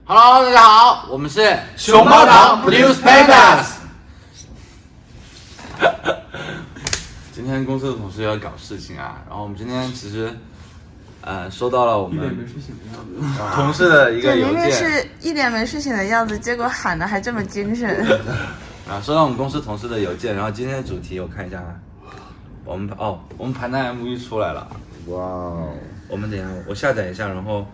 Hello， 大家好，我们是熊猫堂 Blues Pandas。今天公司的同事要搞事情啊，然后我们今天其实，收到了我们没睡醒的样子，同事的一个邮件，明明是一脸没睡醒的样子，结果喊的还这么精神。啊，收到我们公司同事的邮件，然后今天的主题我看一下，我们盘带 MV 出来了，哇哦！我们等一下我下载一下，然后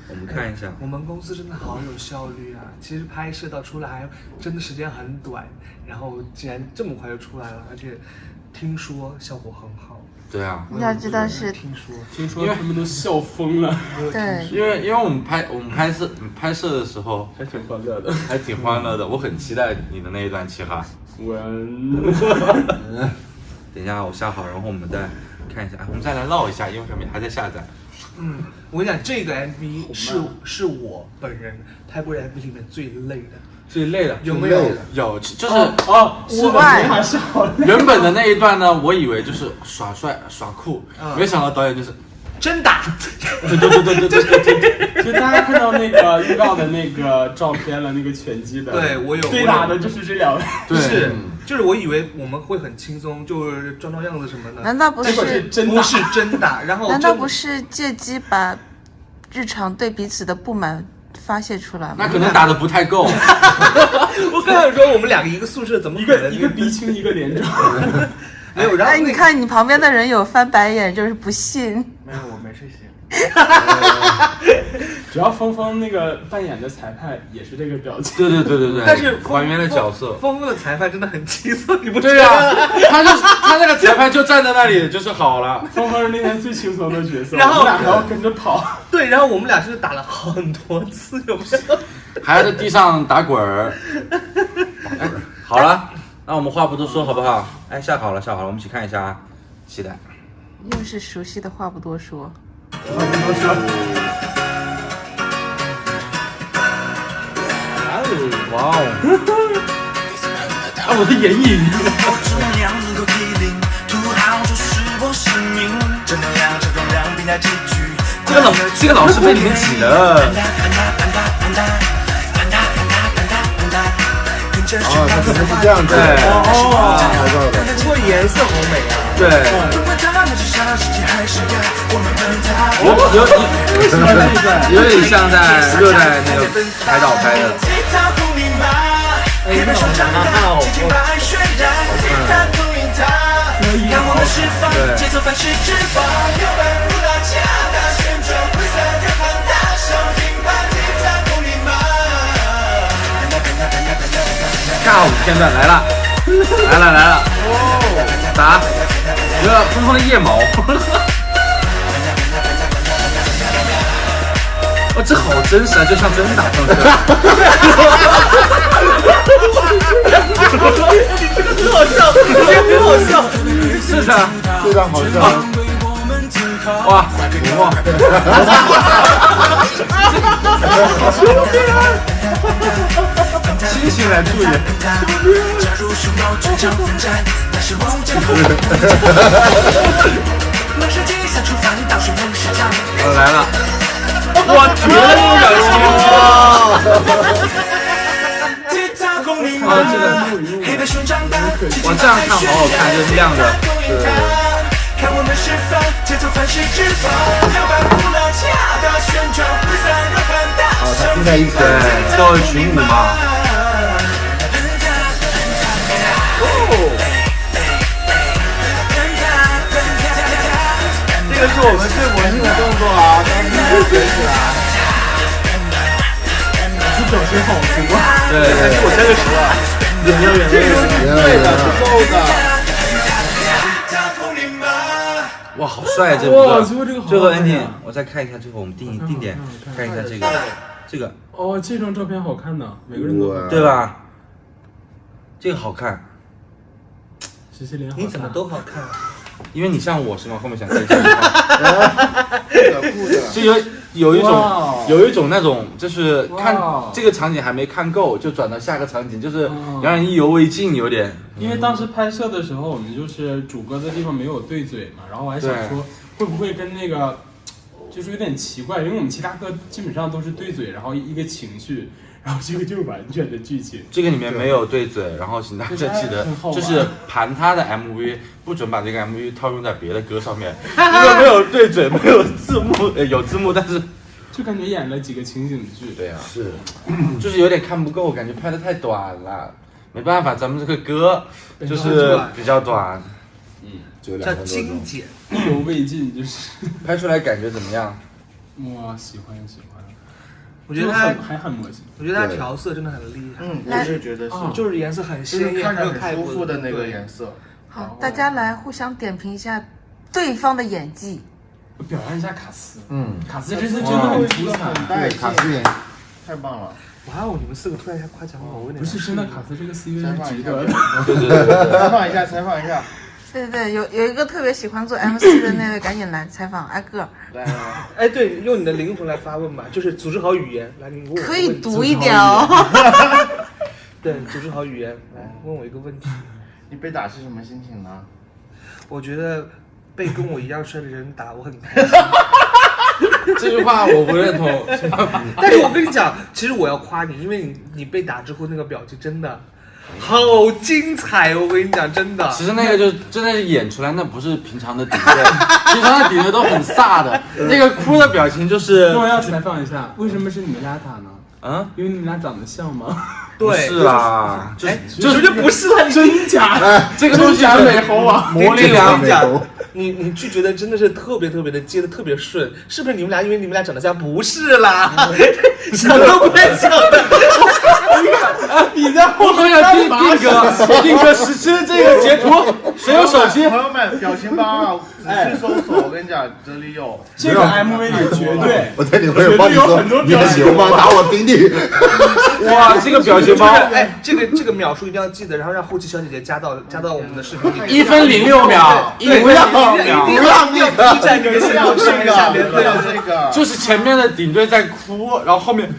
我们看一下。我们公司真的好有效率啊！其实拍摄到出来还真的时间很短，然后竟然这么快就出来了，而且听说效果很好。对啊，你要知道是听说他们都笑疯了。对，因为我们拍摄的时候还挺欢乐的，还挺欢乐的，我很期待你的那一段气哈。等一下我下好，然后我们再看一下，我们再来唠一下，因为上面还在下载。我跟你讲，这个 MV 是我本人拍过的 MV 里面最累的。最累的有没有？有，就是户外原本的那一段呢，我以为就是耍帅耍酷，没想到导演就是真打。对，就大家看到那个预告的那个照片了，那个拳击的，对我有对打的就是这两位，就是我以为我们会很轻松，就是装装样子什么的。难道不是不是真打？然后难道不是借机把日常对彼此的不满发泄出来吗？那可能打得不太够。我刚才说我们两个一个宿舍，怎么可能一个逼清一个连着？没有，然后你看你旁边的人有翻白眼，就是不信。没有，我没睡醒。主要峰那个扮演的裁判也是这个表情。对，但是还原了角色。峰的裁判真的很轻松，你不对啊，他那个裁判就站在那里就是好了。峰是那天最轻松的角色，然后我们俩还要跟着跑。对，然后我们俩就是打了很多次，有没有？还要在地上打滚儿。好了，那我们话不多说，好不好？哎，下好了，我们一起看一下啊，期待。又是熟悉的话不多说。哇哦！啊，我的眼影。这个老是被你们挤的。哦，它可能是这样子。不过颜色好美啊。对。有点像在热带那个海岛拍的。哎，那好长啊！好尬舞片段来了，打一个疯狂的腋毛。哦，这好真实啊，就像真打上去了。很好笑，很好笑，是的，非常好笑。哇，哇！星星来助演。来了。哇，绝了表情！哇，这个，哇，这样看好好看，就是亮的。哦，它拼在一起，对，作为群舞嘛。这个是我们最魔性的动作啊！刚刚你学起来，这表情好足啊！对，我真的是了，对的，是够的。哇，好帅！这哇，最后 ending， 我再看一下，最后我们定点看一下这个。哦，这张照片好看呢，每个人都对吧？这个好看。石溪莲好看。你怎么都好看？因为你像我是吗？后面想跟一下。就有一种那种，就是看这个场景还没看够，就转到下个场景，就是让人意犹未尽，有点。因为当时拍摄的时候，我们就是主歌的地方没有对嘴嘛，然后我还想说，会不会跟那个就是有点奇怪，因为我们其他歌基本上都是对嘴，然后一个情绪，然后这个就是完全的剧情。这个里面没有对嘴，然后请大家记得，就是盘他的 MV 不准把这个 MV 套用在别的歌上面，因为没有对嘴，没有字幕，有字幕，但是就感觉演了几个情景剧。对啊，是，就是有点看不够，感觉拍的太短了。没办法，咱们这个歌就是比较短，只有2叫分多钟精简。意犹未尽，就是拍出来感觉怎么样？哇，喜欢。我觉得他还很魔性，我觉得他调色真的很厉害。我是觉得是，就是颜色很鲜艳，就是看着很很舒服的那个颜色。好，大家来互相点评一下对方的演技。我表扬一下卡斯，卡斯这这次真的很出彩，对，卡斯演太棒了。哇哦，你们4个突然一下夸奖我，我有点不是真的，卡斯这个 CV 是值得的。采访一下，采访一下。对，有一个特别喜欢做 MC 的那位，赶紧来采访挨个。来，哎，对，用你的灵魂来发问吧，就是组织好语言，来，你问我可以读一点哦。对，组织好语言，来问我一个问题。你被打是什么心情呢？我觉得被跟我一样帅的人打，我很开心。这句话我不认同。但是我跟你讲，其实我要夸你，因为你被打之后那个表情真的好精彩哦！我跟你讲，真的。其实那个就真的是演出来，那不是平常的顶队，平常的顶队都很飒的。那个哭的表情就是。那我要采访一下，为什么是你们俩打呢？嗯，因为你们俩长得像吗？对，是啦，就不是了，真假？这个东西是美猴王，模棱两可。你拒绝的真的是特别的接的特别顺，是不是你们俩因为你们俩长得像？不是啦，想都不带想的。你在后面定格实施这个截图，谁有手机？朋友们，表情包啊，仔细搜索，我跟你讲，这里有这个 MV 里绝对，我在里面有帮你说，你的流氓打我顶顶。哇，这个表情包，哎，这个秒数一定要记得，然后让后期小姐姐加到我们的视频里。1分06秒，1分06秒，不让你 B 站这个不要这个，不要这个，就是前面的顶队在哭，然后后面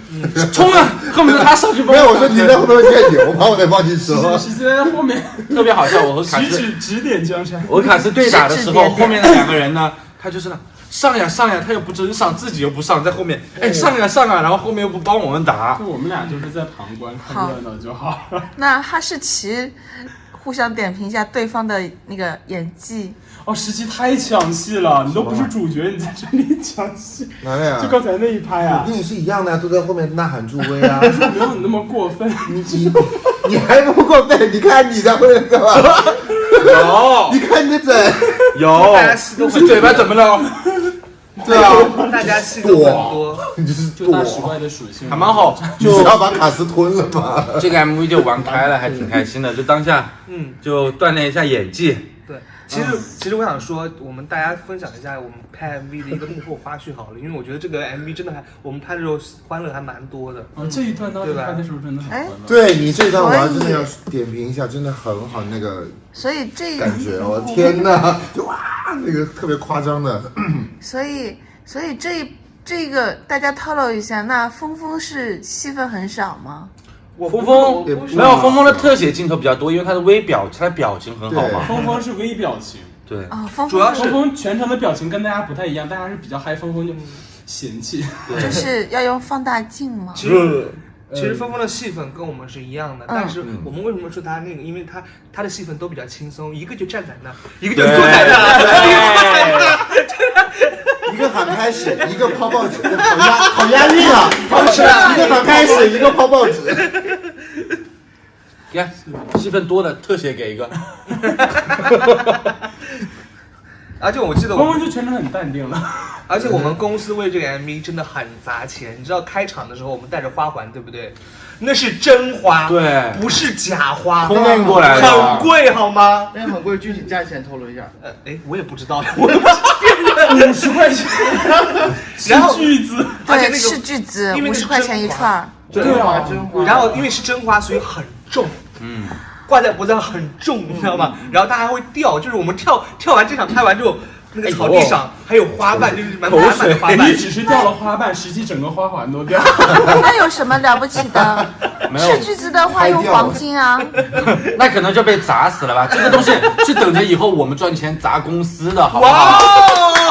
冲啊，后面的他上去没有，我说你在后面见流氓，我在帮你说。其实在后面特别好笑，我和卡斯指点江山。我和卡斯对打的时候，后面的2个人呢，他就是那上呀，他又不真上，自己又不上，在后面上呀，然后后面又不帮我们打。就我们俩就是在旁观看热闹就好了。那哈士奇互相点评一下对方的那个演技。哦，17太抢戏了，你都不是主角，你在这里抢戏。哪里啊？就刚才那一拍啊，跟你是一样的，都在后面呐喊助威啊。没有你那么过分。你还不过分？你看你在后面干嘛？有，你看你的嘴，有，是嘴巴怎么了？对啊，大家戏都很多，你就是就大使怪的属性，还蛮好。就是要把卡斯吞了嘛。这个 MV 就玩开了，还挺开心的。就当下，就锻炼一下演技。对，其实我想说，我们大家分享一下我们拍 MV 的一个幕后花絮好了，因为我觉得这个 MV 真的我们拍的时候欢乐还蛮多的。这一段当时拍的时候真的很欢乐。对你这段我要真的要点评一下，真的很好那个。所以这感觉，我天哪，就哇，那个特别夸张的。所以这个大家透露一下，那峰峰是戏份很少吗？峰峰没有，峰峰的特写镜头比较多，因为他的他的表情很好嘛。峰峰是微表情，对啊，主要是峰峰全程的表情跟大家不太一样，大家是比较嗨，峰峰就嫌弃，就是要用放大镜吗？其实峰峰的戏份跟我们是一样的，但是我们为什么说他那个？因为他的戏份都比较轻松，一个就站在那，一个就坐在那，一个喊开始，一个抛报纸，好押韵啊！是啊，一个喊开始，一个抛报纸。你看，戏份多的特写给一个。而且我记得峰峰就全程很淡定了。而且我们公司为这个 MV 真的很砸钱，你知道开场的时候我们带着花环，对不对？那是真花，对，不是假花，空运过来的，很贵好吗？那很贵，具体价钱透露一下。我也不知道，我也不是50块钱，然后句子，对，是句子，50块钱一串。真花，真花。然后因为是真花，所以很重，挂在脖子上很重，你知道吗？然后它还会掉，就是我们跳完这场拍完之后。那个草地上还有花瓣，就是满满的花瓣。你只是掉了花瓣，实际整个花环都掉。那有什么了不起的？是句子的话用黄金啊。那可能就被砸死了吧？这个东西是等着以后我们赚钱砸公司的，好不好？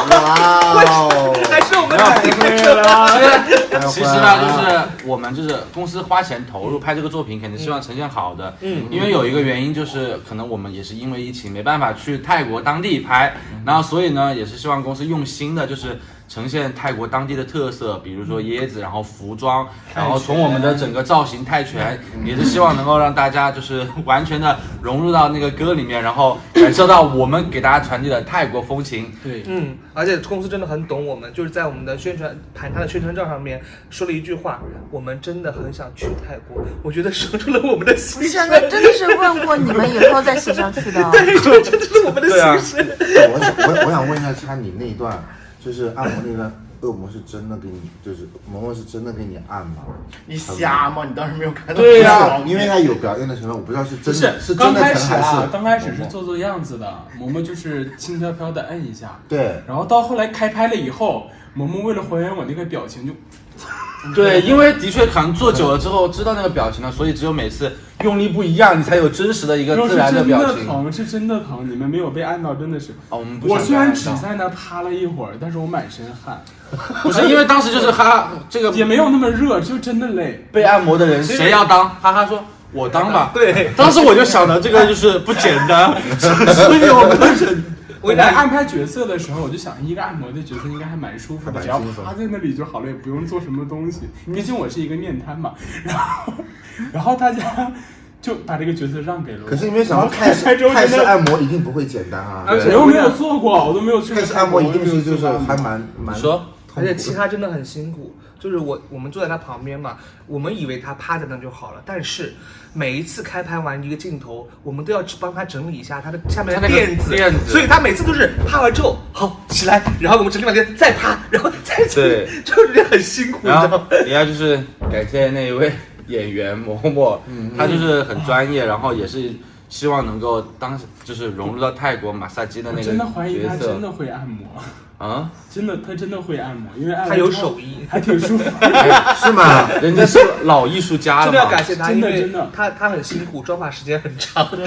哇哦！还是是我们自己拍摄的。其实呢，就是我们就是公司花钱投入拍这个作品，肯定希望呈现好的。因为有一个原因就是，可能我们也是因为疫情没办法去泰国当地拍，然后所以呢，也是希望公司用心的，就是呈现泰国当地的特色，比如说椰子，然后服装，然后从我们的整个造型泰拳，也是希望能够让大家就是完全的融入到那个歌里面，然后感受到我们给大家传递的泰国风情。对，而且公司真的很懂我们，就是在我们的宣传盘他的宣传照上面说了一句话，我们真的很想去泰国，我觉得说出了我们的心声。现在真的是问过你们以后再协商去的、哦。对，这真的是我们的心声。我想问一下，他你那一段就是按摩那段，恶魔是真的给你，就是萌萌是真的给你按吗？你瞎吗？你当时没有看到？对呀、因为他有表演的成分，我不知道是真的是刚开真的疼还始啊，是刚开始是做样子的，萌萌就是轻飘飘的摁一下，对，然后到后来开拍了以后，萌萌为了还原我那个表情就。对，因为的确可能做久了之后知道那个表情了，所以只有每次用力不一样，你才有真实的一个自然的表情。是真的疼，你们没有被按到，真的是。哦，我虽然只在那趴了一会儿，但是我满身汗。不是因为当时就是这个也没有那么热，就真的累。被按摩的人谁要当？哈哈说。我当吧，对，当时我就想着这个就是不简单，所以我们当时我在安排角色的时候，我就想一个按摩的角色应该还蛮舒服的，只要趴在那里就好了，也不用做什么东西。毕竟我是一个面瘫嘛，然后大家就把这个角色让给了我。可是你没有想到泰式按摩一定不会简单啊！而且我又没有做过，我都没有去。泰式按摩一定是就是还蛮说，而且其他真的很辛苦。就是我们坐在他旁边嘛，我们以为他趴在那就好了，但是每一次开拍完一个镜头，我们都要帮他整理一下他的下面的垫子，所以他每次都是趴完之后好起来，然后我们整理半天再趴，然后再整理，就是很辛苦。然后也要就是感谢那一位演员嬷嬷，他就是很专业，然后也是希望能够就是融入到泰国马萨基的那个角色。真的怀疑他真的会按摩。啊，真的，他真的会按摩，因为他有手艺，还挺舒服，是吗？人家是老艺术家了嘛，真的要感谢他，真的，他很辛苦，妆发时间很长，是，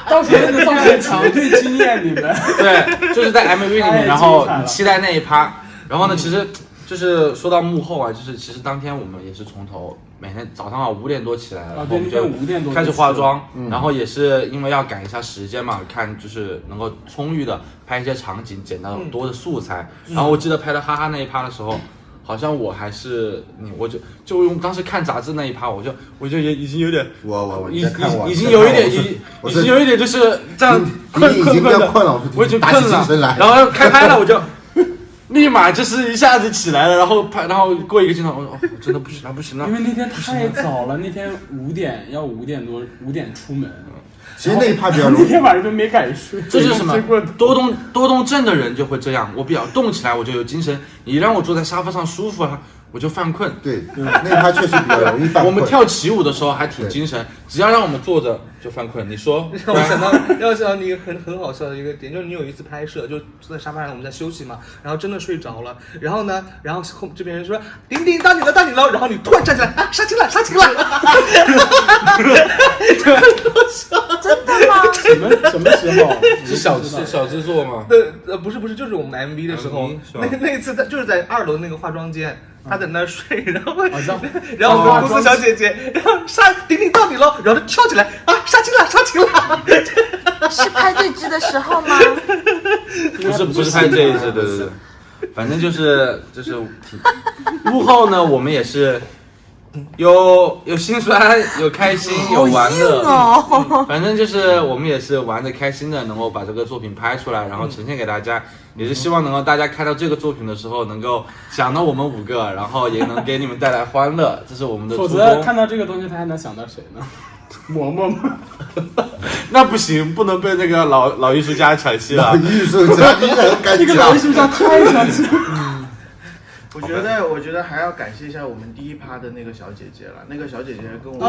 到时候那个造型长最惊艳你们，对，就是在 MV 里面，然后你期待那一趴，然后呢，其实就是说到幕后啊，就是其实当天我们也是从头。每天早上5点多起来了，然后我们就5点多开始化妆，然后也是因为要赶一下时间嘛，看就是能够充裕的拍一些场景，捡到多的素材。然后我记得拍到哈哈那一趴的时候，好像我还是我就用当时看杂志那一趴，我就也已经有点已经有一点就是这样困了，我已经困了，然后开拍了我就。立马就是一下子起来了，然后过一个镜头，我真的不行了，因为那天太早了，那天5点出门，其实那一趴比较容易，那天晚上都没敢睡。这是什么？多动症的人就会这样，我比较动起来我就有精神，你让我坐在沙发上舒服了。我就犯困，对，那一趴确实比较容易犯困。我们跳起舞的时候还挺精神，只要让我们坐着就犯困。你说？让我想到你一个很好笑的一个点，就是你有一次拍摄，就坐在沙发上我们在休息嘛，然后真的睡着了，然后这边人说丁丁到你了，然后你突然站起来啊，杀青了，真的吗？什么时候？是小制作吗？不是，就是我们 MV 的时候，那一次就是在2楼那个化妆间。他在那睡，然后我们公司小姐姐，然后丁丁到你喽，然后他跳起来啊，杀青了，是拍这支的时候吗？不是拍这一支，对，反正就是幕后呢，我们也是有辛酸，有开心，有玩乐，反正就是我们也是玩得开心的，能够把这个作品拍出来，然后呈现给大家。也是希望能够大家看到这个作品的时候，能够想到我们5个，然后也能给你们带来欢乐，这是我们的初衷。否则看到这个东西，他还能想到谁呢？嬷嬷吗？那不行，不能被那个老艺术家抢戏了。老艺术家，这个老艺术家太抢戏了。我觉得还要感谢一下我们第一趴的那个小姐姐了。那个小姐姐跟我们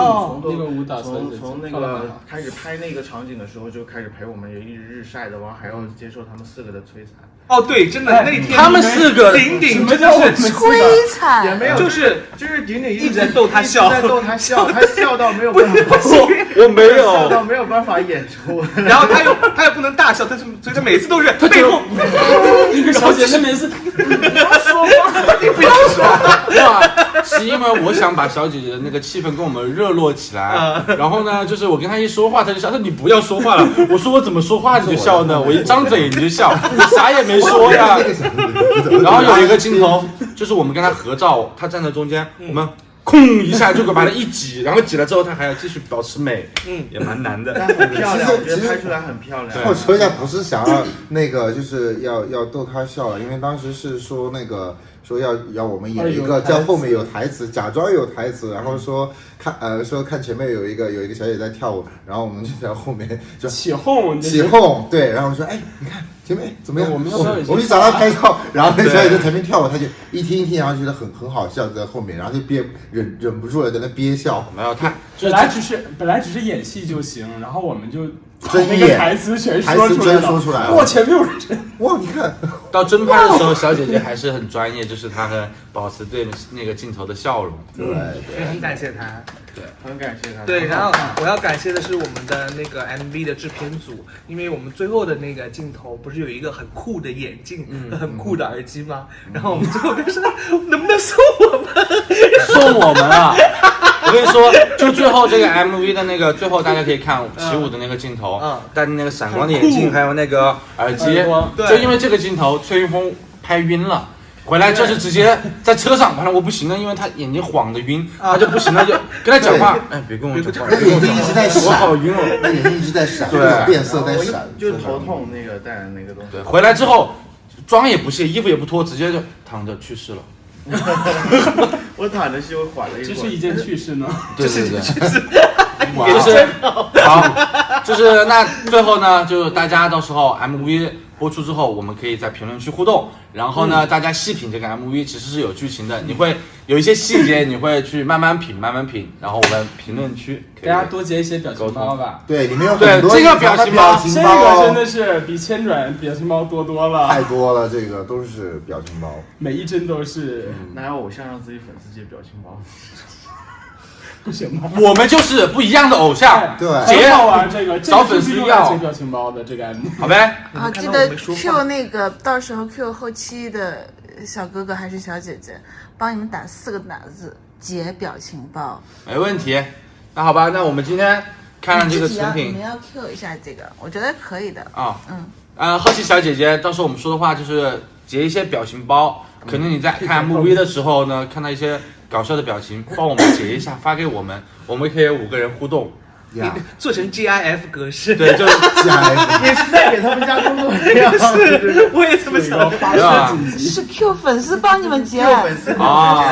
从那个开始拍那个场景的时候就开始陪我们，也一日晒的，完还要接受他们4个的摧残。哦，对，真的那天他们4个顶顶真的是摧惨，也没有，就是顶顶一直在逗他笑，在逗他笑，他笑到没有办法，我没有笑到没有办法演出。然后他又不能大笑，所以他每次都是背后一个小姐姐每次你不要说话，哇，是因为我想把小姐姐的那个气氛跟我们热络起来，然后呢，就是我跟她一说话，她就笑，她说你不要说话了，我说我怎么说话你就笑呢？我一张嘴你就笑，你啥也没说呀。然后有一个镜头，就是我们跟她合照，她站在中间，我们空一下就把她一挤，然后挤了之后她还要继续保持美，也蛮难的。但很漂亮，我觉得拍出来很漂亮。我说一下，不是想要那个，就是要逗他笑了，因为当时是说那个说要我们演一个叫后面有台词，假装有台词，然后说看前面有一个小姐在跳舞，然后我们就在后面就起哄，对，然后我说哎，你看前面怎么样？我们去找他拍照，然后那小姐在前面跳舞，他就一听，然后觉得很好笑，在后面，然后就忍不住了，在那憋笑。没有他本来只是演戏就行，然后我们就真那个台词全说出来了。哇，前面有人哇，你看到真拍的时候，小姐姐还是很专业，就是她很保持对那个镜头的笑容。对，很感谢她。对，很感谢他。对，然后我要感谢的是我们的那个 MV 的制片组，因为我们最后的那个镜头不是有一个很酷的眼镜、很酷的耳机吗？然后我们最后就说能不能送我们？送我们啊！我跟你说，就最后这个 MV 的那个最后，大家可以看起舞的那个镜头，戴那个闪光的眼镜，还有那个耳机，就因为这个镜头，崔云峰拍晕了。回来就是直接在车上，完了我不行了，因为他眼睛晃的晕，他就不行了，就跟他讲话，哎，别跟我讲话，那眼睛一直在闪，我好晕哦，那眼睛一直在闪，对，变色在闪，就是头痛那个戴的那个东西。对，回来之后妆也不卸，衣服也不脱，直接就躺着去世了。我躺着是我缓了一会儿。这是一件趣事呢。对，就是好，就是那最后呢，就大家到时候 MV 播出之后，我们可以在评论区互动，然后呢，大家细品这个 MV 其实是有剧情的，你会有一些细节，你会去慢慢品，然后我们评论区大家多截一些表情包吧。对，里面有很多这个表情包，这个真的是比千转表情包多了，太多了，这个都是表情包，每一帧都是。哪有偶像让自己粉丝截表情包？不行吗？我们就是不一样的偶像，对，截好玩这个找粉丝要截表情包的这个 M， 好呗。啊，记得 Q 那个到时候 Q 后期的小哥哥还是小姐姐，帮你们打4个大字截表情包，没问题。那好吧，那我们今天看了这个成品，你们要 Q 一下这个，我觉得可以的啊。好奇小姐姐，到时候我们说的话就是截一些表情包，可能你在看 MV 的时候呢，看到一些搞笑的表情，帮我们截一下发给我们，我们可以有5个人互动，做成 GIF 格式，对，就 GIF 也是在给他们家工作一样，是，我也这么想的，是 Q 粉丝帮你们截粉丝啊，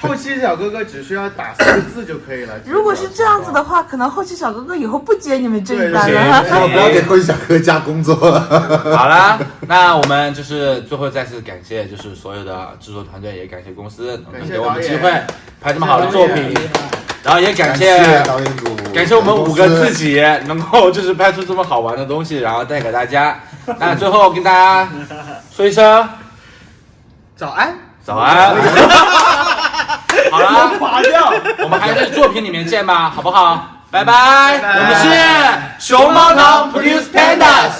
后期小哥哥只需要打4个字就可以了。如果是这样子的话，可能后期小哥哥以后不接你们这一单了。不要给后期小哥加工作了。好啦，那我们就是最后再次感谢，就是所有的制作团队，也感谢公司能给我们机会拍这么好的作品，然后也感谢导演组，感谢我们5个自己能够就是拍出这么好玩的东西，然后带给大家。那最后跟大家说一声早安，早安。好了，我们还是作品里面见吧，好不好？拜拜，我们是熊猫堂 Produce Pandas。